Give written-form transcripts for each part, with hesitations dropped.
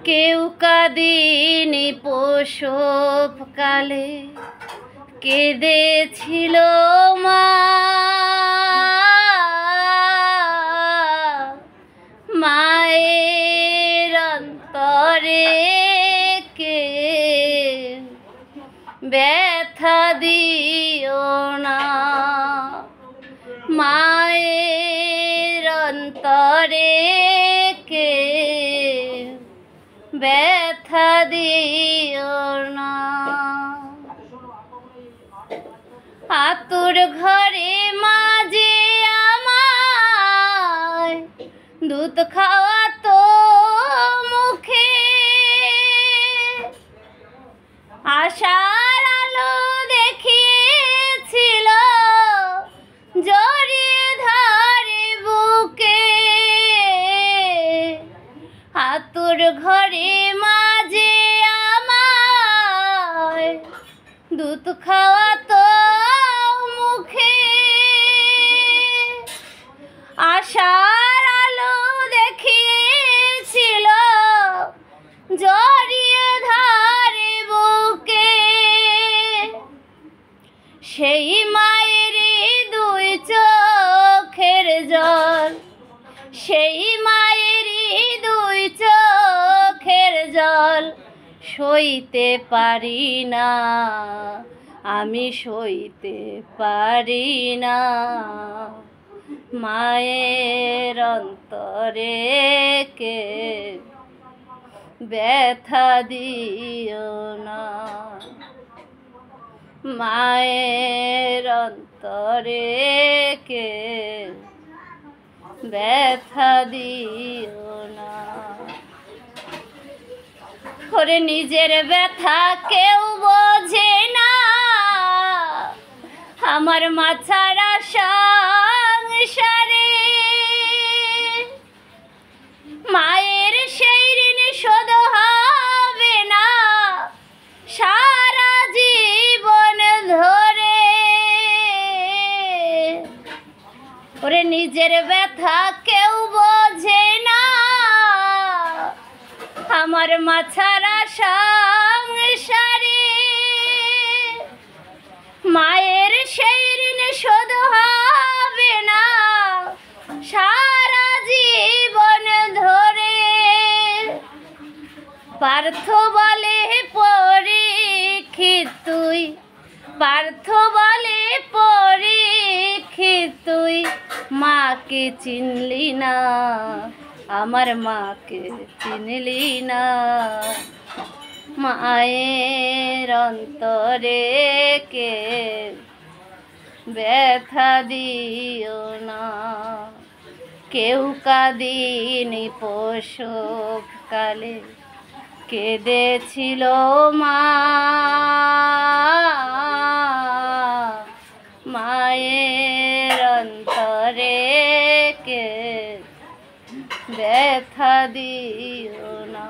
কেউ কাঁদিনি প্রসব কালে, কেঁদেছিল মা। মায়ের অন্তরে কে ব্যথা দিও না, মায়ের অন্তরে কে ব্যথা দিও না। আতুর ঘরে মাঝে আমায় দুধ খাওয়াতো মুখে, আশার আলো দেখিয়েছিল জড়িয়ে ধরে বুকে। আতুর ঘরে মাঝে আমায় দুধ খাওয়াতো মুখে, আশার আলো দেখিয়েছিল জড়িয়ে ধরে বুকে। সেই মায়েরই দুই চোখের জল, সেই মায়েরই দুই চোখের জল সইতে পারি না, আমি সইতে পারি না। মায়ের অন্তরে কে ব্যথা দিও না, মায়ের অন্তরে কে ব্যথা দিও না। ওরে নিজের ব্যথা কেউ বোঝে না, আমার মা ছাড়া সংসারে। মায়ের সেই ঋণ শোধ হবে না সারা জীবন ধরে। ওরে নিজের ব্যথা কেউ বোঝে না, আমার মা ছাড়া সংসারে। মায়ের সেই ঋণ শোধ হবে না সারা জীবন ধরে। পার্থ বলে পরীক্ষিত তুই, পার্থ বলে পরীক্ষিত তুই মাকে চিনলি না, আমার মাকে চিনলি না। মায়ের অন্তরে কে ব্যথা দিও না। কেউ কাঁদিনি প্রসব কালে, কেঁদেছিল মা। মায়ের অন্তরে কে ব্যথা দিও না,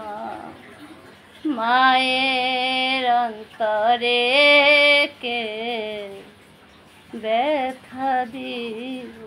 মায়ের অন্তরে কে ব্যথা দিও।